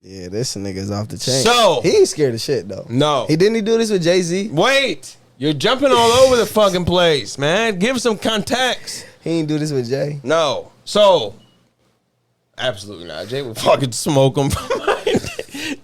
Yeah, this nigga's off the chain. So he ain't scared of shit though. No. He didn't he do this with Jay-Z? Wait. You're jumping all over the fucking place, man. Give some context. He ain't do this with Jay. No. So absolutely not. Jay would fucking smoke him.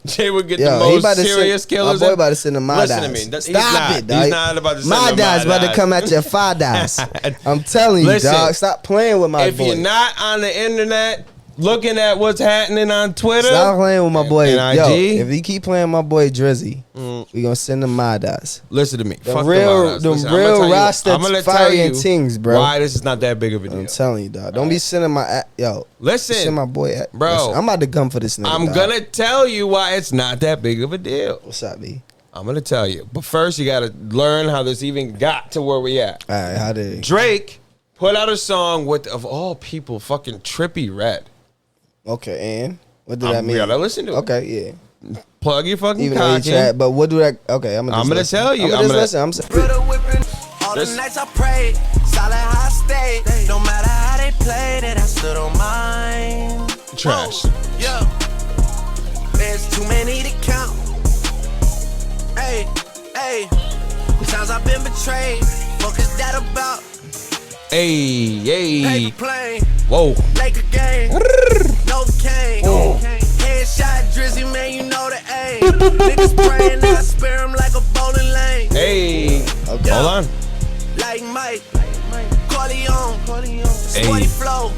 Jay would get the most serious killers. My boy about to send him my Listen dies. to me. Stop it, dog. He's not about to send my him dies about to come at your fathers. I'm telling you, dog. Stop playing with my boy. If you're not on the internet looking at what's happening on Twitter, stop playing with my boy. And Yo, IG, if he keep playing my boy Drizzy, we gonna send him my dies. Listen to me. The real Rasta fire and things, bro. Why this is not that big of a deal. I'm telling you, dog. Don't be sending my Listen, send my boy bro. Listen, I'm about to come for this nigga. I'm gonna tell you why it's not that big of a deal. What's up, B? I'm gonna tell you, but first you gotta learn how this even got to where we at. All right, how did Drake put out a song with, of all people, fucking Trippie Redd. Okay, and what did that mean? We gotta listen to it. Okay, yeah. Plug your fucking Even though he tried, but what do that? Okay, I'm gonna tell you. I'm gonna listen. I'm all the nights I prayed, solid high state. No matter how they played it, I still don't mind. Trash. Yeah, there's too many to count. Hey, hey, times I've been betrayed. Fuck is that about? Hey, hey. Plane. Whoa. Like a game. No cane. Headshot Drizzy, man, you know the aim. Niggas praying, I spare him like a bowling lane. Hey. Okay. Hold on. Like Mike. Corleone. Sporty flow.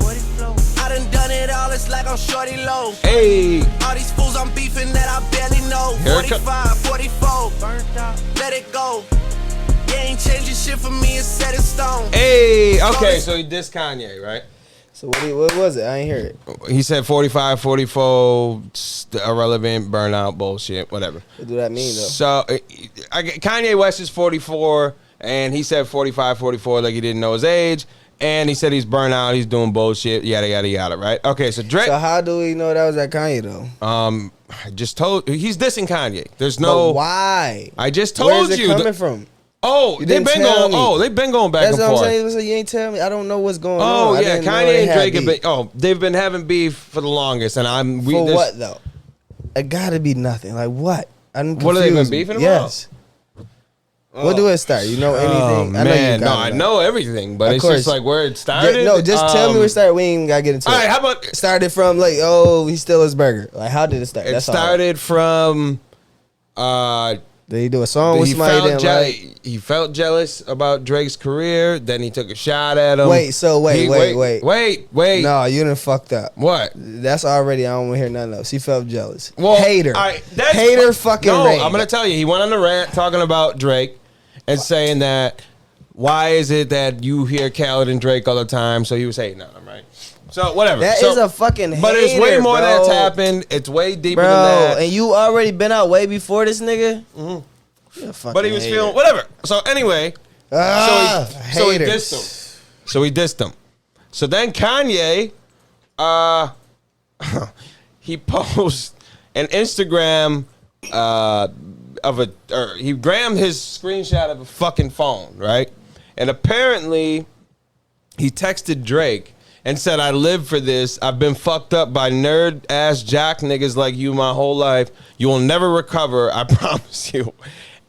I done it all, it's like I'm shorty low. Hey. All these fools I'm beefing that I barely know. 45, 44. Let it go. You ain't changing shit for me, it's set in stone. Hey, okay, so he dissed Kanye, right? So what was it? I ain't hear it. He said 45, 44, irrelevant, burnout, bullshit, whatever. What do that mean, though? So Kanye West is 44, and he said 45, 44 like he didn't know his age, and he said he's burnout, he's doing bullshit, yada, yada, yada, right? Okay, so Drake... So how do we know that was at Kanye, though? I just told... He's dissing Kanye. There's no... But why? I just told you. Where's it coming from? Oh, they've been going. Oh, they've been going back and forth. That's what I'm saying. So you ain't telling me. I don't know what's going on. Oh yeah, Kanye and Drake have been. Oh, they've been having beef for the longest, and what though? It gotta be nothing. Like what? I'm confused. What have they been beefing about? Yes. What do it start? You know anything? Oh, man, I know everything, but it's just like where it started. Just tell me where it started. We ain't gotta get into it. All right, how about started from like he stole his burger? Like how did it start? It started from. Did he do a song with somebody didn't like? He felt jealous about Drake's career. Then he took a shot at him. Wait. No, you done fucked up. What? That's already. I don't want to hear nothing else. He felt jealous. Well, hater. Hater fucking. No, rage. I'm gonna tell you. He went on a rant talking about Drake and saying that why is it that you hear Khaled and Drake all the time? So he was hating on him, right? So whatever. That is a fucking hater, but it's way more bro. that's happened. It's way deeper bro, than that. And you already been out way before this nigga. Mm-hmm. But he was feeling whatever. So anyway, so he dissed him. So then Kanye, he posts an Instagram he grammed his screenshot of a fucking phone, right? And apparently he texted Drake and said, I live for this. I've been fucked up by nerd-ass jack niggas like you my whole life. You will never recover, I promise you.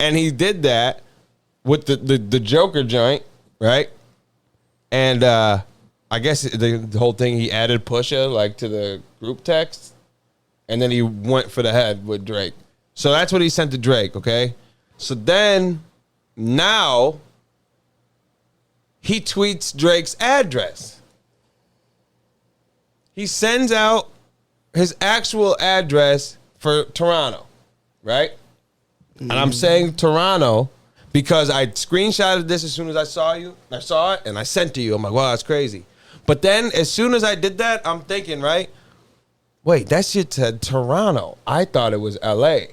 And he did that with the Joker joint, right? And I guess the whole thing, he added Pusha like to the group text. And then he went for the head with Drake. So that's what he sent to Drake, okay? So then, now, he tweets Drake's address. He sends out his actual address for Toronto, right? And I'm saying Toronto because I screenshotted this as soon as I saw it, and I sent to you. I'm like, wow, that's crazy. But then, as soon as I did that, I'm thinking, right? Wait, that shit said Toronto. I thought it was L.A.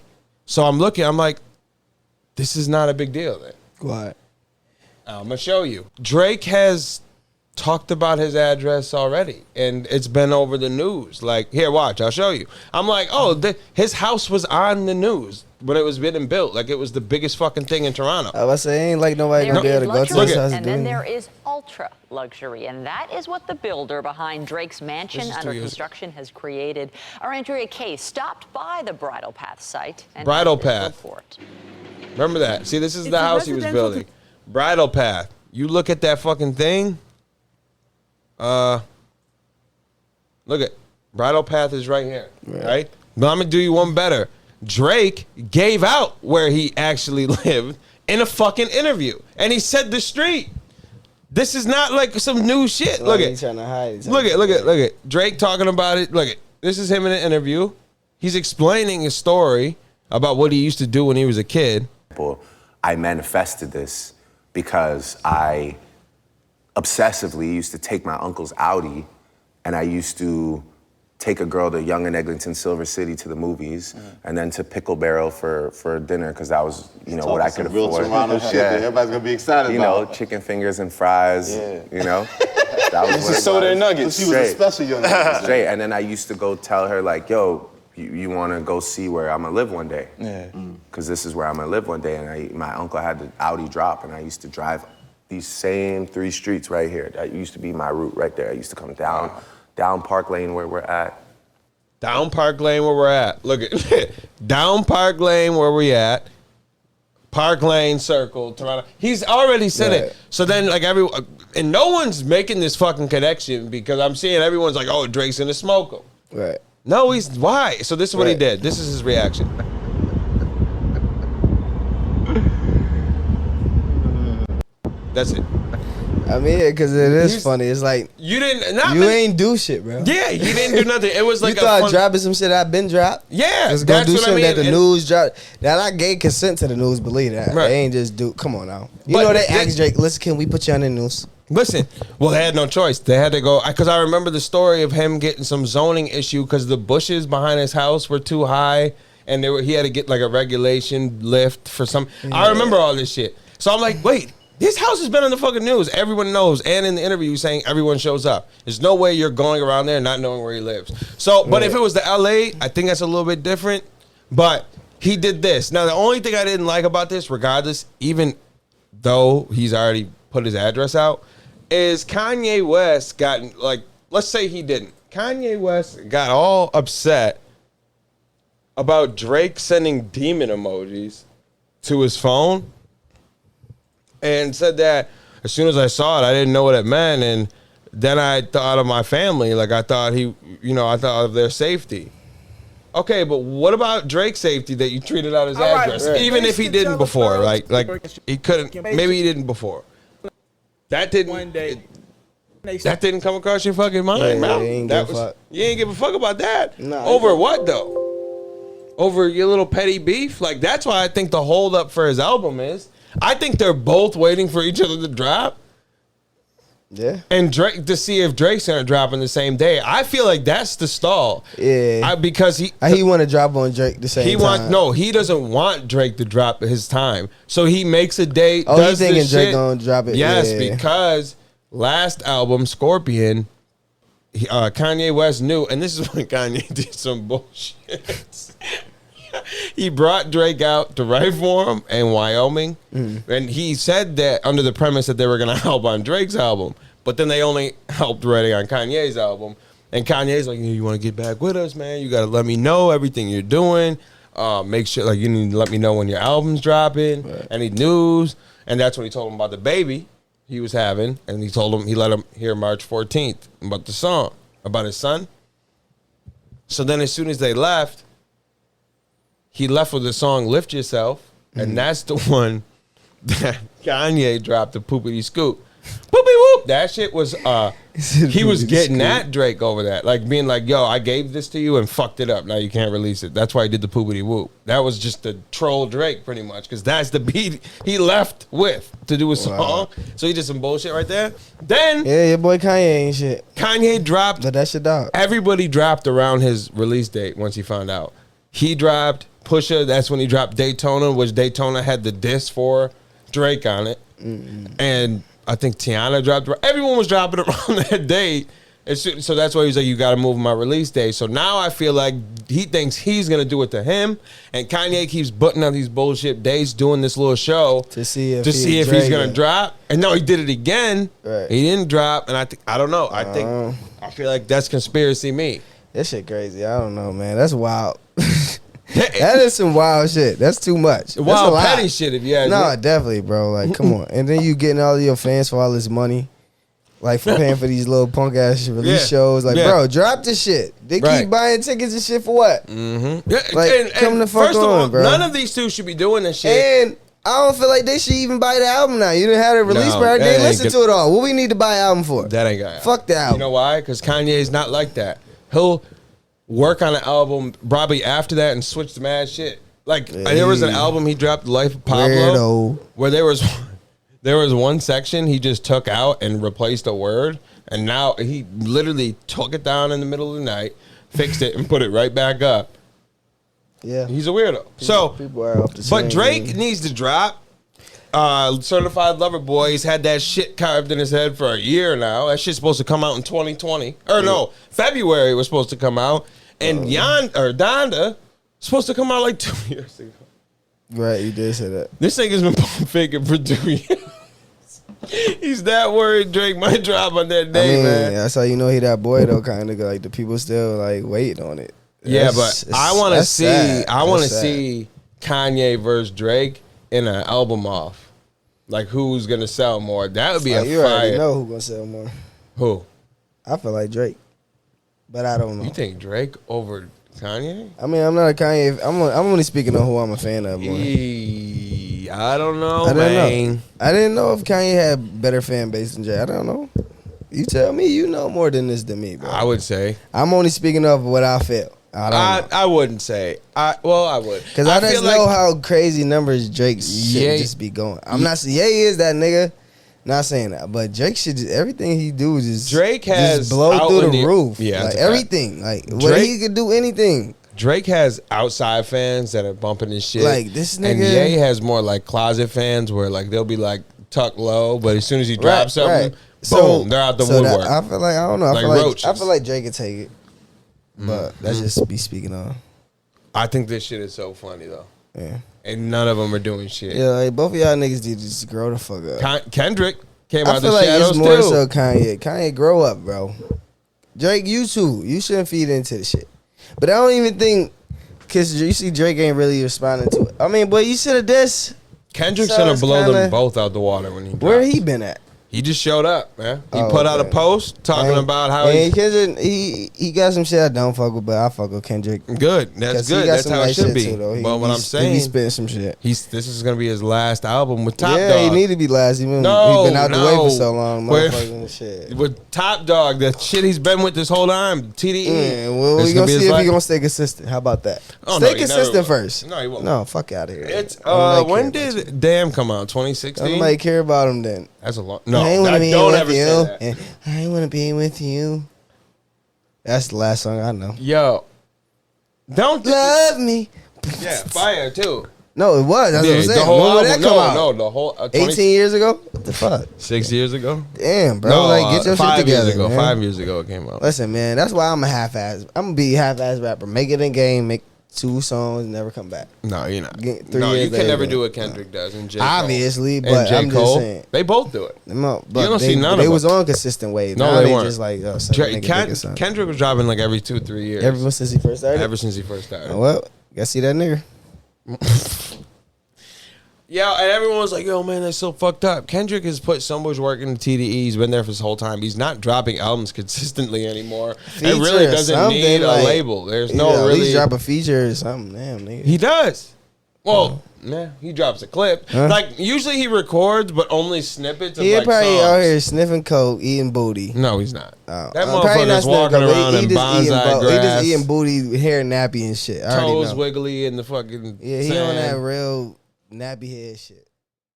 So I'm looking, I'm like, this is not a big deal then. What? I'm going to show you. Drake has talked about his address already, and it's been over the news. Like, here, watch, I'll show you. I'm like, his house was on the news when it was being built. Like, it was the biggest fucking thing in Toronto. I was saying, ain't like nobody gonna be able to go to his house. And then there is ultra luxury, and that is what the builder behind Drake's mansion under construction has created. Our Andrea Kay stopped by the Bridle Path site and Bridle Path. Remember that? See, this is the house he was building. Bridle Path. You look at that fucking thing. Look at Bridle Path is right here, right? But I'm gonna do you one better. Drake gave out where he actually lived in a fucking interview, and he said the street. This is not like some new shit. Look at, trying to hide. look at Drake talking about it. Look at this is him in an interview. He's explaining his story about what he used to do when he was a kid. I manifested this because I obsessively used to take my uncle's Audi, and I used to take a girl to Young and Eglinton, Silver City to the movies, and then to Pickle Barrel for dinner, because that was, what I could afford. Real Toronto shit that everybody's gonna be excited about. Chicken fingers and fries, That was just soda and nuggets. She was a special young lady. Straight, and then I used to go tell her, like, yo, you wanna go see where I'm gonna live one day? Yeah. Because this is where I'm gonna live one day, and my uncle had the Audi drop, and I used to drive these same 3 streets right here. That used to be my route right there. I used to come down Park Lane where we're at. Down Park Lane where we're at. Look at down Park Lane where we at. Park Lane Circle, Toronto. He's already said it. So then, like, and no one's making this fucking connection because I'm seeing everyone's like, oh, Drake's gonna smoke him. Right. No, why? So this is what he did. This is his reaction. That's it. I mean, because it is funny. It's like you ain't do shit, bro. Yeah, you didn't do nothing. It was like you thought dropping some shit I've been dropped. Yeah, just go do something that the and news dropped. That I gave consent to the news. Believe that. Right. They ain't just do. Come on now. You know they asked Drake, listen, can we put you on the news? Listen, well, they had no choice. They had to go because I remember the story of him getting some zoning issue because the bushes behind his house were too high, and he had to get like a regulation lift for some. Yeah. I remember all this shit. So I'm like, wait. This house has been on the fucking news. Everyone knows. And in the interview saying everyone shows up. There's no way you're going around there not knowing where he lives. So, but if it was the LA, I think that's a little bit different. But he did this. Now, the only thing I didn't like about this, regardless, even though he's already put his address out, is Kanye West got, like, let's say he didn't. Kanye West got all upset about Drake sending demon emojis to his phone. And said that as soon as I saw it, I didn't know what it meant. And then I thought of my family. Like, I thought I thought of their safety. Okay, but what about Drake's safety that you treated out his address? Right. Even if he didn't before, like he couldn't, maybe he didn't before. That didn't, that didn't come across your fucking mind, man. You ain't give a fuck about that. No, over what, though? Over your little petty beef? Like, that's why I think the hold up for his album is, I think they're both waiting for each other to drop. Yeah. And Drake to see if Drake's gonna drop in the same day. I feel like that's the stall. Yeah. Because he want to drop on Drake the same time. He doesn't want Drake to drop his time. So he makes a date. Oh, you thinking Drake gonna drop it? Yes, because last album, Scorpion, Kanye West knew, and this is when Kanye did some bullshit. He brought Drake out to write for him in Wyoming, and he said that under the premise that they were going to help on Drake's album, but then they only helped writing on Kanye's album. And Kanye's like, you want to get back with us, man? You got to let me know everything you're doing. Make sure, like, you need to let me know when your album's dropping, any news. And that's when he told him about the baby he was having, and he let him hear March 14th about the song, about his son. So then as soon as they left, he left with the song Lift Yourself, and that's the one that Kanye dropped, the poopity scoop. Poopy whoop. That shit was, he was getting at Drake over that. Like being like, yo, I gave this to you and fucked it up. Now you can't release it. That's why he did the poopity whoop. That was just the troll Drake pretty much, because that's the beat he left with to do a song. Wow. So he did some bullshit right there. Then, yeah, your boy Kanye ain't shit. Kanye dropped. But that shit dog. Everybody dropped around his release date once he found out. He dropped Pusha, that's when he dropped Daytona, which Daytona had the diss for Drake on it. And I think Tiana dropped. Everyone was dropping around that date. So that's why he was like, you got to move my release day. So now I feel like he thinks he's going to do it to him. And Kanye keeps putting out these bullshit dates, doing this little show to see if he's going to drop. And no, he did it again. Right. He didn't drop. And I don't know. I feel like that's conspiracy me. That shit crazy. I don't know, man. That's wild. That is some wild shit. That's too much. Wild petty shit if you ask me. No, definitely, bro. Like, come on. And then you getting all of your fans for all this money. Like, for paying for these little punk ass release shows. Like, bro, drop this shit. They keep buying tickets and shit for what? Mm-hmm. Like, come the fuck first on, of all, bro. none of these two should be doing this shit. And I don't feel like they should even buy the album now. You didn't have it released, bro. They listen to it all. What we need to buy an album for? That ain't gonna fuck the album. You know why? Because Kanye's not like that. He'll work on an album probably after that and switch to mad shit. Like, there was an album he dropped, The Life of Pablo, where there was one section he just took out and replaced a word. And now he literally took it down in the middle of the night, fixed it, and put it right back up. Yeah. He's a weirdo. People are off the chain, but Drake needs to drop. Certified Lover Boy. He's had that shit carved in his head for a year now. That shit's supposed to come out in 2020. Or no, February was supposed to come out. And Donda supposed to come out like 2 years ago. Right, you did say that. This nigga's been faking for 2 years. He's that worried Drake might drop on that day, man. That's how you know he that boy though, kind of like the people still like waiting on it. Yeah, but I want to see. I want to see Kanye versus Drake in an album off. Like who's gonna sell more? That would be a you fire. already know who's gonna sell more. Who? I feel like Drake, but I don't know. You think Drake over Kanye? I mean, I'm not a Kanye. I'm only speaking on who I'm a fan of. I don't know, man. I didn't know if Kanye had better fan base than Jay. I don't know. You tell me. You know more than this than me, bro. I would say. I'm only speaking of what I feel. I wouldn't say. I would. Because I just know how crazy numbers Drake should just be going. I'm not saying Ye is that nigga. Not saying that, but Drake should everything he do just Drake has just blow through the roof. Yeah, like everything. Like what he could do anything. Drake has outside fans that are bumping his shit. Like this nigga. And Ye has more like closet fans where like they'll be like tucked low, but as soon as he drops something, boom, they're out the woodwork. I feel like I don't know. Like I feel like Drake could take it, but that's just be speaking on. I think this shit is so funny though. Yeah. And none of them are doing shit. Yeah, like both of y'all niggas need to just grow the fuck up. Kendrick came out the like shadows it's more too. so Kanye. Kanye, grow up, bro. Drake, you too. You shouldn't feed into the shit. But I don't even think, because you see Drake ain't really responding to it. I mean, boy, you should have this. Kendrick should have blown them both out the water when he dropped. Where he been at? He just showed up, man. He put out a post talking about how Kendrick, he got some shit I don't fuck with, but I fuck with Kendrick. Good. That's good. That's how it should be. Too, but what I'm saying, he's spitting some shit. This is gonna be his last album with Top Dog. Yeah, he need to be last. He been out the way for so long. Motherfucking shit. With Top Dog, the shit he's been with this whole time, TDE. Yeah, well, we gonna see if he gonna stay consistent. How about that? Stay consistent first. No, he won't. No, fuck out of here. It's when did Damn come out? 2016. Nobody care about him then. That's a long. No, I ain't wanna be don't with ever you. say that. And I ain't wanna be with you. That's the last song I know. Yo, don't love me. Yeah, fire too. No, it was. That's what I'm saying. The whole when album, did that come out? No, the whole 18 years ago. What the fuck? 6 years ago. Damn, bro. No, like get your shit 5 together. years ago. Man. 5 years ago it came out. Listen, man. That's why I'm a half-ass. I'm gonna be a half-ass rapper. Make it in game. Make 2 songs. Never come back. No, you're not. 3 No, years you can later, never do what Kendrick does. And J. Cole. Obviously, And but J. I'm Cole, just saying. they both do it. But you don't see none of them. They was on consistent wave. No, now they weren't. Just like Kendrick was dropping like every 2-3 years. Ever since he first started. Ever since he first started. Oh, well, gotta see that nigga. Yeah, and everyone was like, yo, man, that's so fucked up. Kendrick has put so much work into TDE. He's been there for his whole time. He's not dropping albums consistently anymore. It really doesn't need a label. There's no really. At least drop a feature or something. Damn, nigga. He does. Well, yeah, he drops a clip. Huh? Like, usually he records, but only snippets of He like probably songs. out here sniffing coke, eating booty. No, he's not. Oh. That Probably not motherfucker's walking sniffing, around in bonsai grass. He just eating booty, hair nappy and shit. I Toes know. wiggly in the fucking Yeah, he sand. on that real nappy head shit.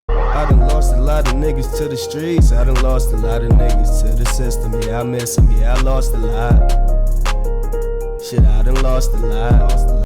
I done lost a lot of niggas to the streets. I done lost a lot of niggas to the system. Yeah, I miss them. Yeah, I lost a lot. Shit, I done lost a lot.